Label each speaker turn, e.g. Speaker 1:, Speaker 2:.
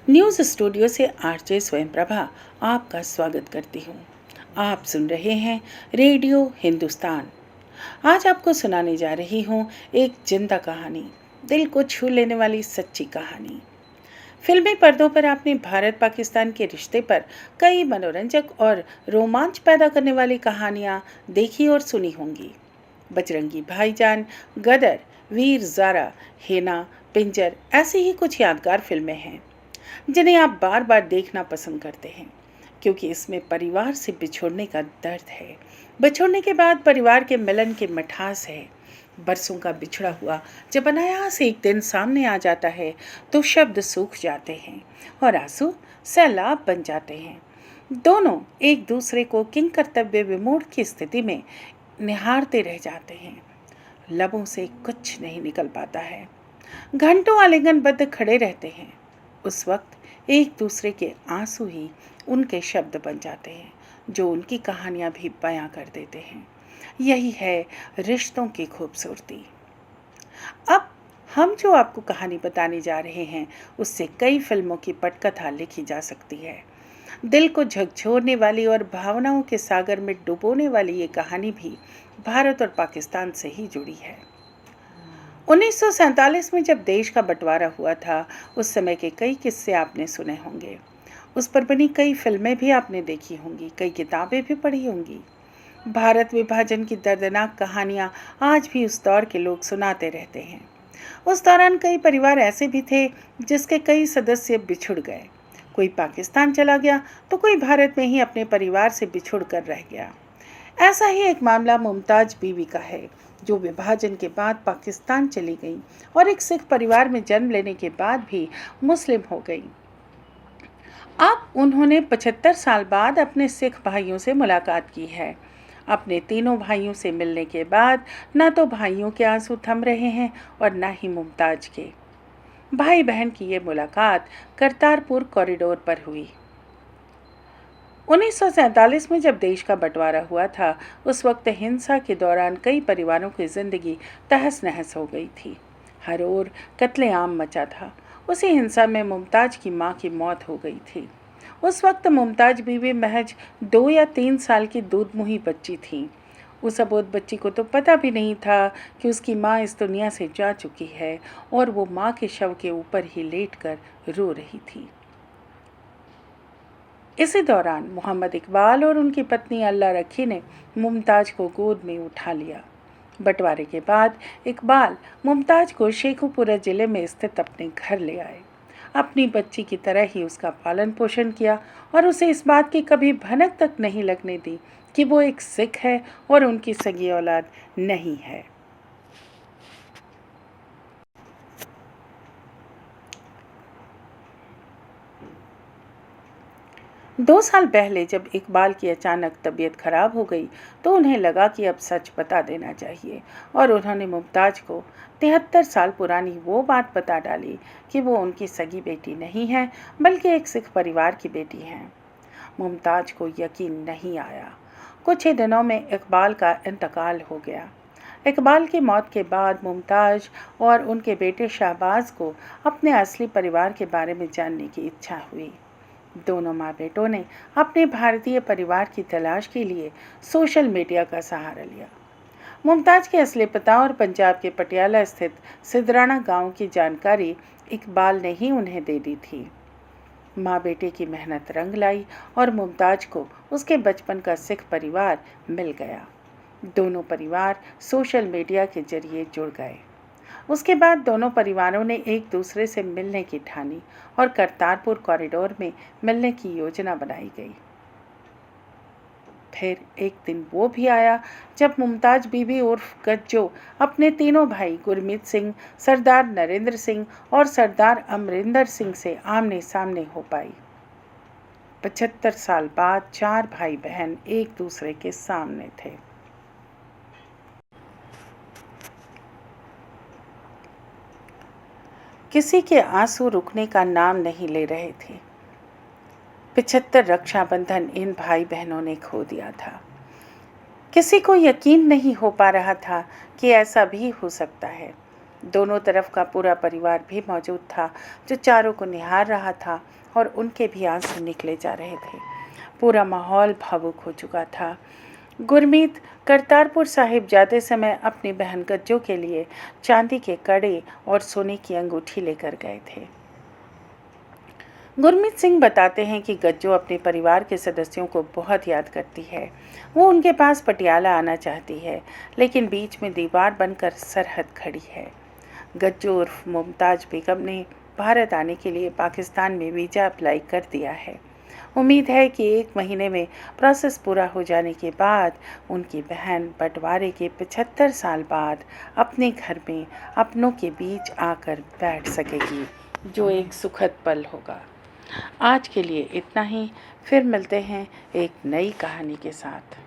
Speaker 1: News studio से RJ स्वयं प्रभा आपका स्वागत करती हूँ। आप सुन रहे हैं रेडियो हिंदुस्तान। आज आपको सुनाने जा रही हूँ एक जिंदा कहानी, दिल को छू लेने वाली सच्ची कहानी। फिल्मी पर्दों पर आपने भारत पाकिस्तान के रिश्ते पर कई मनोरंजक और रोमांच पैदा करने वाली कहानियाँ देखी और सुनी होंगी। बजरंगी भाईजान, गदर, वीर ज़ारा, हेना, पिंजर ऐसी ही कुछ यादगार फिल्में हैं जिन्हें आप बार बार देखना पसंद करते हैं, क्योंकि इसमें परिवार से बिछोड़ने का दर्द है। बिछोड़ने के बाद परिवार के मिलन की मिठास है। बरसों का बिछड़ा हुआ जब अनायास एक दिन सामने आ जाता है तो शब्द सूख जाते हैं और आंसू सैलाब बन जाते हैं। दोनों एक दूसरे को किंग कर्तव्य विमूढ़ की स्थिति में निहारते रह जाते हैं। लबों से कुछ नहीं निकल पाता है। घंटों आलिंगनबद्ध खड़े रहते हैं। उस वक्त एक दूसरे के आंसू ही उनके शब्द बन जाते हैं, जो उनकी कहानियां भी बयां कर देते हैं। यही है रिश्तों की खूबसूरती। अब हम जो आपको कहानी बताने जा रहे हैं, उससे कई फिल्मों की पटकथा लिखी जा सकती है। दिल को झकझोरने वाली और भावनाओं के सागर में डुबोने वाली ये कहानी भी भारत और पाकिस्तान से ही जुड़ी है। 1947 में जब देश का बंटवारा हुआ था, उस समय के कई किस्से आपने सुने होंगे। उस पर बनी कई फिल्में भी आपने देखी होंगी, कई किताबें भी पढ़ी होंगी। भारत विभाजन की दर्दनाक कहानियां आज भी उस दौर के लोग सुनाते रहते हैं। उस दौरान कई परिवार ऐसे भी थे जिसके कई सदस्य बिछुड़ गए। कोई पाकिस्तान चला गया तो कोई भारत में ही अपने परिवार से बिछुड़ कर रह गया। ऐसा ही एक मामला मुमताज बीवी का है, जो विभाजन के बाद पाकिस्तान चली गई और एक सिख परिवार में जन्म लेने के बाद भी मुस्लिम हो गई। अब उन्होंने 75 साल बाद अपने सिख भाइयों से मुलाकात की है। अपने तीनों भाइयों से मिलने के बाद ना तो भाइयों के आंसू थम रहे हैं और ना ही मुमताज के। भाई बहन की ये मुलाकात करतारपुर कॉरिडोर पर हुई। 1947 में जब देश का बंटवारा हुआ था, उस वक्त हिंसा के दौरान कई परिवारों की जिंदगी तहस नहस हो गई थी। हर ओर कत्लेआम मचा था। उसी हिंसा में मुमताज की मां की मौत हो गई थी। उस वक्त मुमताज बीवी महज 2 या 3 साल की दूधमुही बच्ची थी। उस अबोध बच्ची को तो पता भी नहीं था कि उसकी माँ इस दुनिया से जा चुकी है और वो माँ के शव के ऊपर ही लेटकर रो रही थी। इसी दौरान मोहम्मद इकबाल और उनकी पत्नी अल्लाह रखी ने मुमताज को गोद में उठा लिया। बंटवारे के बाद इकबाल मुमताज को शेखुपुरा जिले में स्थित अपने घर ले आए। अपनी बच्ची की तरह ही उसका पालन पोषण किया और उसे इस बात की कभी भनक तक नहीं लगने दी कि वो एक सिख है और उनकी सगी औलाद नहीं है। 2 साल पहले जब इकबाल की अचानक तबीयत खराब हो गई तो उन्हें लगा कि अब सच बता देना चाहिए और उन्होंने मुमताज को 73 साल पुरानी वो बात बता डाली कि वो उनकी सगी बेटी नहीं है, बल्कि एक सिख परिवार की बेटी है। मुमताज को यकीन नहीं आया। कुछ ही दिनों में इकबाल का इंतकाल हो गया। इकबाल की मौत के बाद मुमताज और उनके बेटे शहबाज को अपने असली परिवार के बारे में जानने की इच्छा हुई। दोनों माँ बेटों ने अपने भारतीय परिवार की तलाश के लिए सोशल मीडिया का सहारा लिया। मुमताज के असली पिता और पंजाब के पटियाला स्थित सिदराना गांव की जानकारी इकबाल ने ही उन्हें दे दी थी। माँ बेटे की मेहनत रंग लाई और मुमताज को उसके बचपन का सिख परिवार मिल गया। दोनों परिवार सोशल मीडिया के जरिए जुड़ गए। उसके बाद दोनों परिवारों ने एक दूसरे से मिलने की ठानी और करतारपुर कॉरिडोर में मिलने की योजना बनाई गई। फिर एक दिन वो भी आया जब मुमताज बीबी उर्फ गज्जो अपने तीनों भाई गुरमीत सिंह, सरदार नरेंद्र सिंह और सरदार अमरिंदर सिंह से आमने सामने हो पाई। 75 साल बाद 4 भाई बहन एक दूसरे के सामने थे। किसी के आंसू रुकने का नाम नहीं ले रहे थे। 75 रक्षाबंधन इन भाई बहनों ने खो दिया था। किसी को यकीन नहीं हो पा रहा था कि ऐसा भी हो सकता है। दोनों तरफ का पूरा परिवार भी मौजूद था, जो चारों को निहार रहा था और उनके भी आंसू निकले जा रहे थे। पूरा माहौल भावुक हो चुका था। गुरमीत करतारपुर साहिब जाते समय अपनी बहन गज्जो के लिए चांदी के कड़े और सोने की अंगूठी लेकर गए थे। गुरमीत सिंह बताते हैं कि गज्जो अपने परिवार के सदस्यों को बहुत याद करती है। वो उनके पास पटियाला आना चाहती है, लेकिन बीच में दीवार बनकर सरहद खड़ी है। गज्जो उर्फ मुमताज बेगम ने भारत आने के लिए पाकिस्तान में वीज़ा अप्लाई कर दिया है। उम्मीद है कि 1 महीने में प्रोसेस पूरा हो जाने के बाद उनकी बहन बंटवारे के 75 साल बाद अपने घर में अपनों के बीच आकर बैठ सकेगी, जो एक सुखद पल होगा। आज के लिए इतना ही, फिर मिलते हैं एक नई कहानी के साथ।